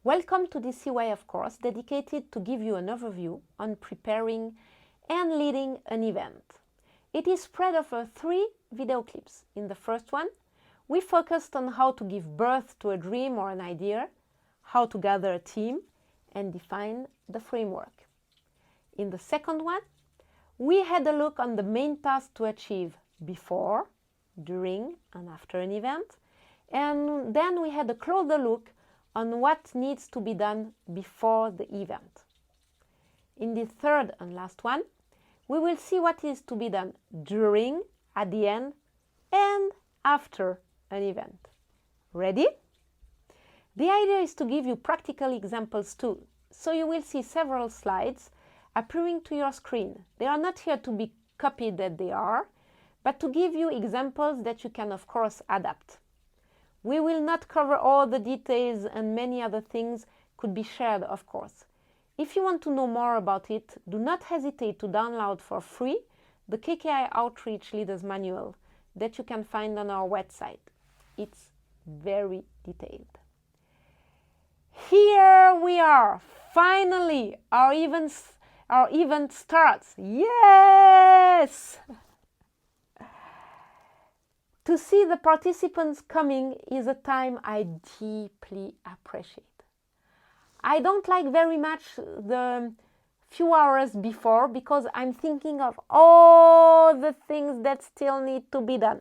Welcome to the CYF course dedicated to give you an overview on preparing and leading an event. It is spread over 3 video clips. In the first one, we focused on how to give birth to a dream or an idea, how to gather a team, and define the framework. In the second one, we had a look on the main tasks to achieve before, during, and after an event, and then we had a closer look on what needs to be done before the event. In the third and last one, we will see what is to be done during, at the end, and after an event. Ready? The idea is to give you practical examples too, so you will see several slides appearing to your screen. They are not here to be copied as they are, but to give you examples that you can of course adapt. We will not cover all the details, and many other things could be shared, of course. If you want to know more about it, do not hesitate to download for free the KKI Outreach Leaders Manual that you can find on our website. It's very detailed. Here we are. Finally, our event starts. Yes! To see the participants coming is a time I deeply appreciate. I don't like very much the few hours before because I'm thinking of all the things that still need to be done.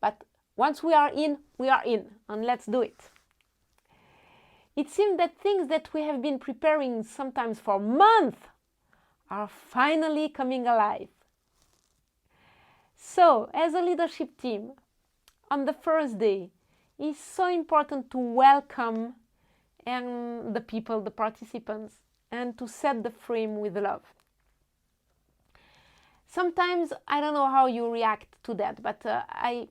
But once we are in, and let's do it. It seems that things that we have been preparing sometimes for months are finally coming alive. So, as a leadership team, on the first day, it's so important to welcome the people, the participants, and to set the frame with love. Sometimes I don't know how you react to that, but I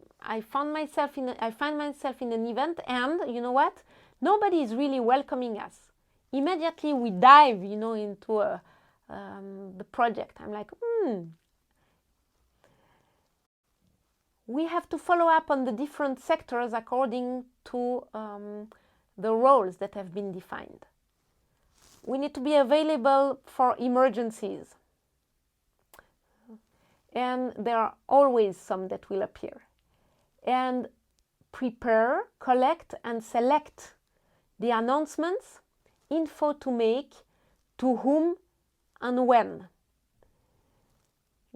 find myself in an event, and you know what? Nobody is really welcoming us. Immediately we dive, into the project. I'm like, We have to follow up on the different sectors according to the roles that have been defined. We need to be available for emergencies. And there are always some that will appear. And prepare, collect, and select the announcements, info to make, to whom, and when.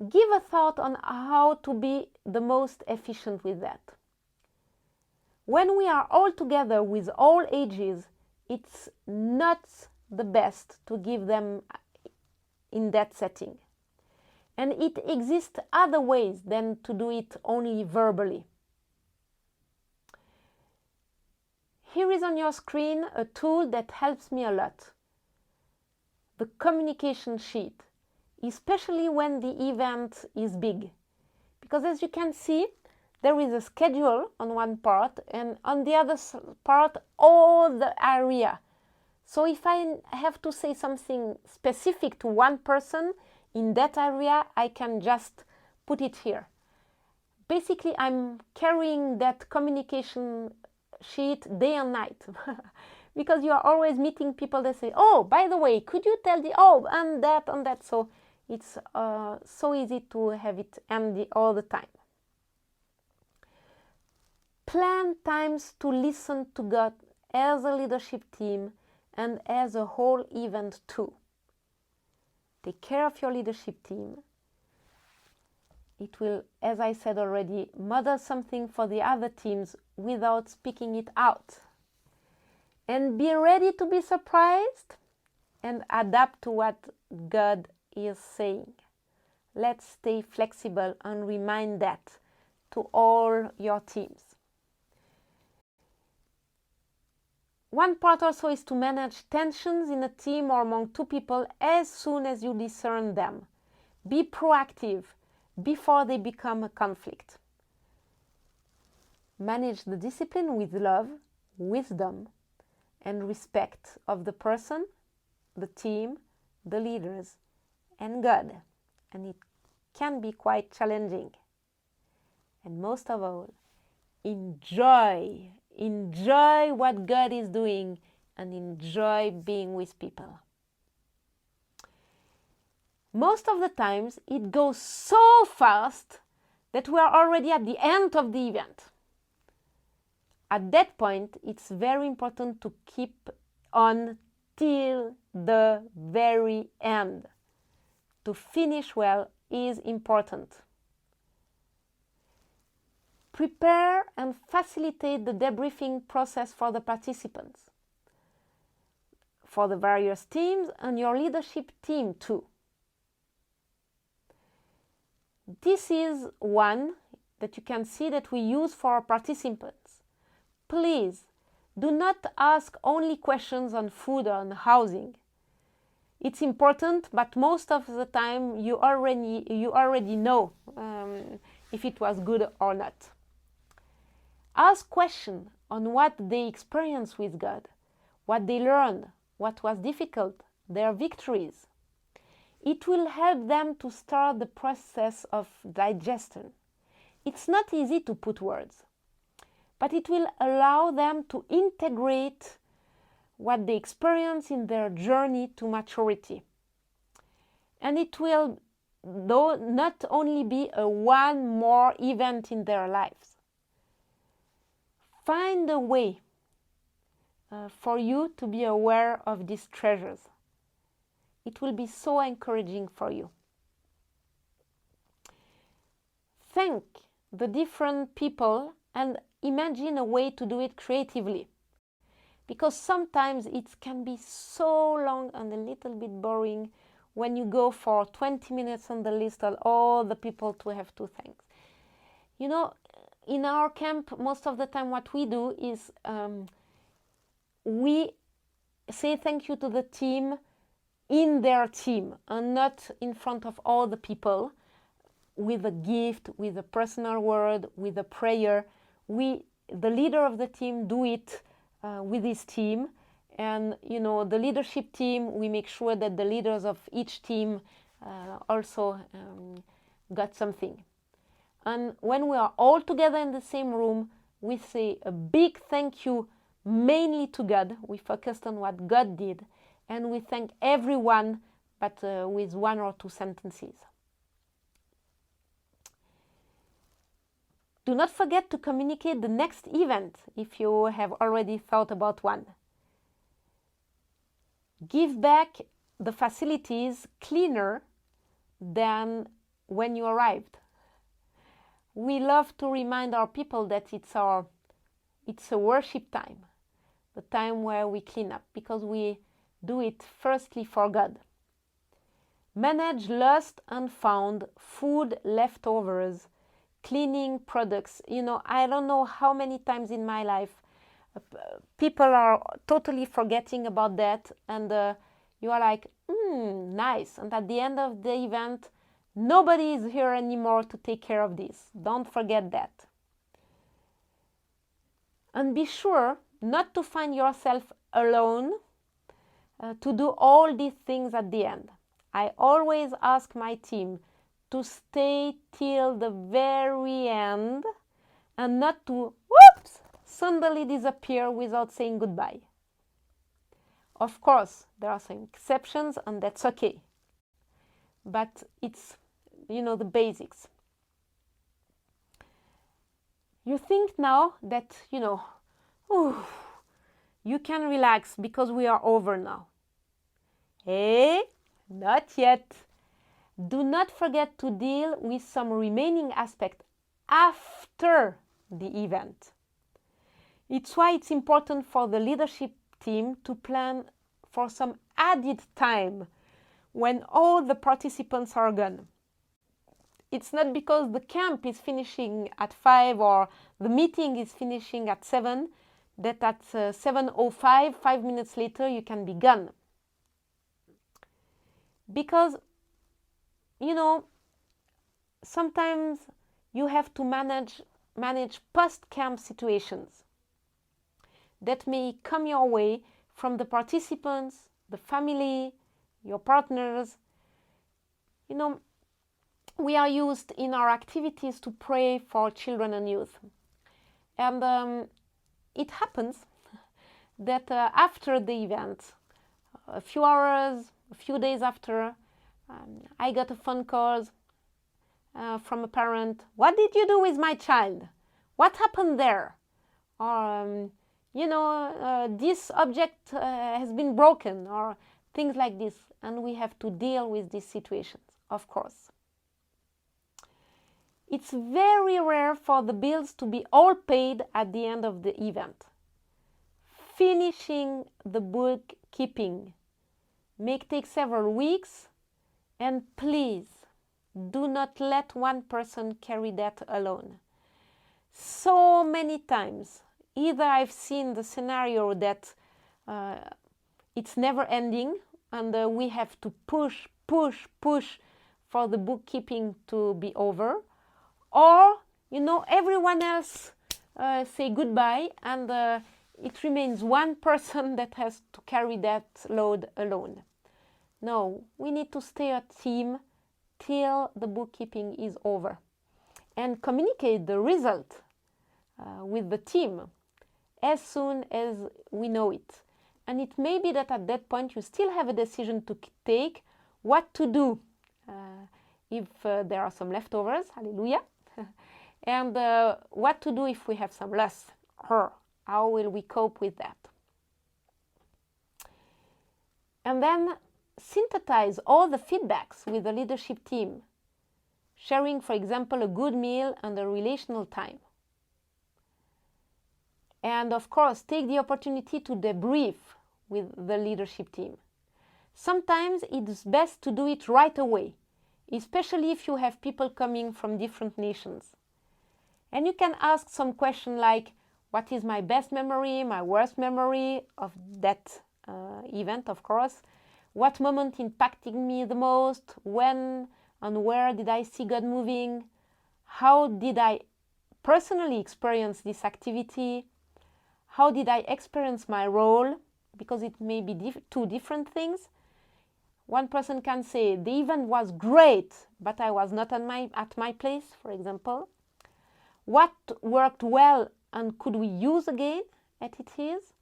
Give a thought on how to be the most efficient with that. When we are all together with all ages, it's not the best to give them in that setting. And it exists other ways than to do it only verbally. Here is on your screen a tool that helps me a lot. The communication sheet. Especially when the event is big. Because as you can see, there is a schedule on one part, and on the other part, all the area. So if I have to say something specific to one person in that area, I can just put it here. Basically, I'm carrying that communication sheet day and night. Because you are always meeting people that say, oh, by the way, could you tell and that. So it's so easy to have it handy all the time. Plan times to listen to God as a leadership team and as a whole event too. Take care of your leadership team. It will, as I said already, model something for the other teams without speaking it out. And be ready to be surprised and adapt to what God is saying. Let's stay flexible and remind that to all your teams. One part also is to manage tensions in a team or among 2 people as soon as you discern them. Be proactive before they become a conflict. Manage the discipline with love, wisdom, and respect of the person, the team, the leaders, and God. And it can be quite challenging. And most of all, enjoy what God is doing and enjoy being with people. Most of the times it goes so fast that we are already at the end of the event. At that point, it's very important to keep on till the very end. To finish well is important. Prepare and facilitate the debriefing process for the participants, for the various teams and your leadership team too. This is one that you can see that we use for our participants. Please do not ask only questions on food or on housing. It's important, but most of the time you already know if it was good or not. Ask questions on what they experienced with God, what they learned, what was difficult, their victories. It will help them to start the process of digestion. It's not easy to put words, but it will allow them to integrate what they experience in their journey to maturity. And it will not only be a one more event in their lives. Find a way for you to be aware of these treasures. It will be so encouraging for you. Thank the different people and imagine a way to do it creatively. Because sometimes it can be so long and a little bit boring when you go for 20 minutes on the list of all the people to have to thank. You know, in our camp, most of the time what we do is we say thank you to the team in their team and not in front of all the people with a gift, with a personal word, with a prayer. The leader of the team, do it with his team, and the leadership team, we make sure that the leaders of each team also got something. And when we are all together in the same room, we say a big thank you mainly to God. We focused on what God did, and we thank everyone, but with one or two sentences. Do not forget to communicate the next event if you have already thought about one. Give back the facilities cleaner than when you arrived. We love to remind our people that it's a worship time, the time where we clean up, because we do it firstly for God. Manage lost and found, food leftovers, cleaning products. I don't know how many times in my life people are totally forgetting about that, and you are like, nice. And at the end of the event, nobody is here anymore to take care of this. Don't forget that. And be sure not to find yourself alone to do all these things at the end. I always ask my team to stay till the very end and not to, suddenly disappear without saying goodbye. Of course, there are some exceptions, and that's okay. But it's, the basics. You think now that, you can relax because we are over now. Hey, not yet. Do not forget to deal with some remaining aspect after the event. It's why it's important for the leadership team to plan for some added time when all the participants are gone. It's not because the camp is finishing at 5 or the meeting is finishing at 7 that at 7:05, 5 minutes later, you can be gone. Because sometimes you have to manage post-camp situations that may come your way from the participants, the family, your partners. We are used in our activities to pray for children and youth. And it happens that after the event, a few hours, a few days after, I got a phone call from a parent. What did you do with my child? What happened there? Or, this object has been broken, or things like this. And we have to deal with these situations, of course. It's very rare for the bills to be all paid at the end of the event. Finishing the bookkeeping may take several weeks, and please do not let one person carry that alone. So many times, either I've seen the scenario that it's never ending and we have to push for the bookkeeping to be over, or everyone else say goodbye and it remains one person that has to carry that load alone. No, we need to stay a team till the bookkeeping is over and communicate the result with the team as soon as we know it. And it may be that at that point you still have a decision to take what to do if there are some leftovers, hallelujah, and what to do if we have some loss. How will we cope with that? And then synthesize all the feedbacks with the leadership team, sharing, for example, a good meal and a relational time. And of course, take the opportunity to debrief with the leadership team. Sometimes it's best to do it right away, especially if you have people coming from different nations. And you can ask some question like, what is my best memory, my worst memory of that event, of course? What moment impacted me the most? When and where did I see God moving? How did I personally experience this activity? How did I experience my role? Because it may be two different things. One person can say, the event was great, but I was not at my place, for example. What worked well and could we use again as it is?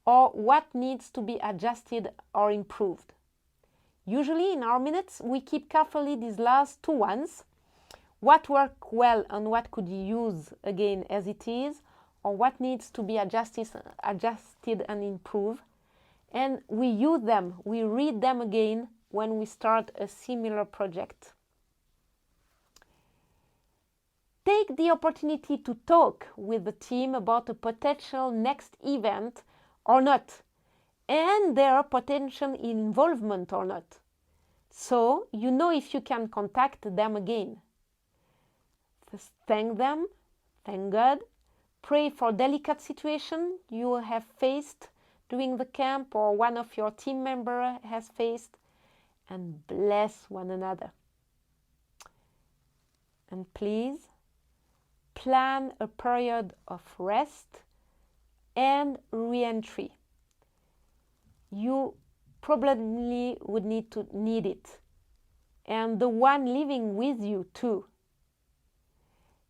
Or what needs to be adjusted or improved? Usually in our minutes, we keep carefully these last two ones. What worked well and what could you use again as it is, or what needs to be adjusted and improved. And we use them, we read them again when we start a similar project. Take the opportunity to talk with the team about a potential next event or not, and their potential involvement or not. So you know if you can contact them again. Just thank them, thank God, pray for delicate situation you have faced during the camp or one of your team members has faced, and bless one another. And please, plan a period of rest and re-entry. You probably would need it. And the one living with you too.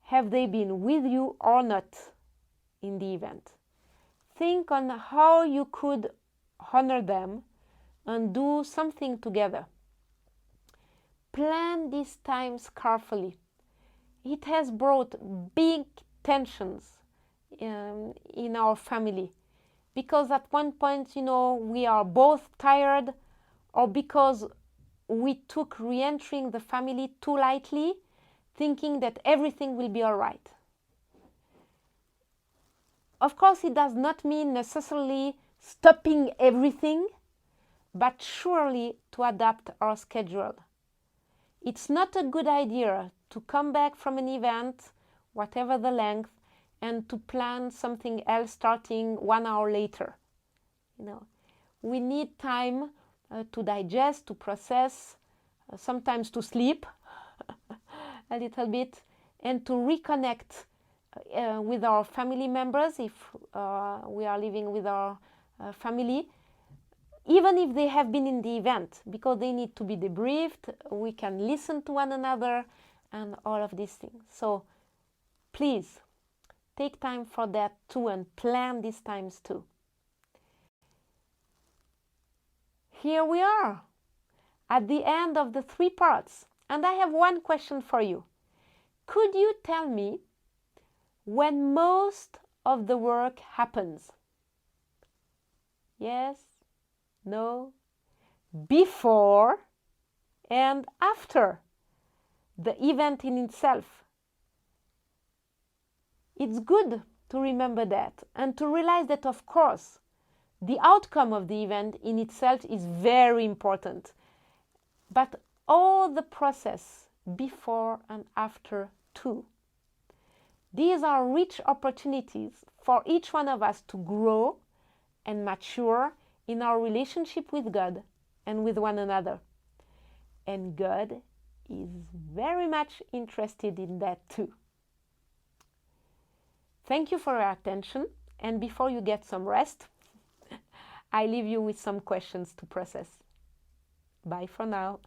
Have they been with you or not in the event? Think on how you could honor them and do something together. Plan these times carefully. It has brought big tensions in our family because at one point, we are both tired, or because we took re-entering the family too lightly, thinking that everything will be all right. Of course, it does not mean necessarily stopping everything, but surely to adapt our schedule. It's not a good idea to come back from an event, whatever the length, and to plan something else starting 1 hour later. We need time to digest, to process, sometimes to sleep a little bit, and to reconnect with our family members if we are living with our family, even if they have been in the event, because they need to be debriefed, we can listen to one another, and all of these things. So please take time for that too and plan these times too. here we are at the end of the 3 parts, and I have one question for you. Could you tell me when most of the work happens? Yes? No? Before and after the event in itself. It's good to remember that and to realize that, of course, the outcome of the event in itself is very important, but all the process before and after too. These are rich opportunities for each one of us to grow and mature in our relationship with God and with one another. And God is very much interested in that too. Thank you for your attention, and before you get some rest, I leave you with some questions to process. Bye for now.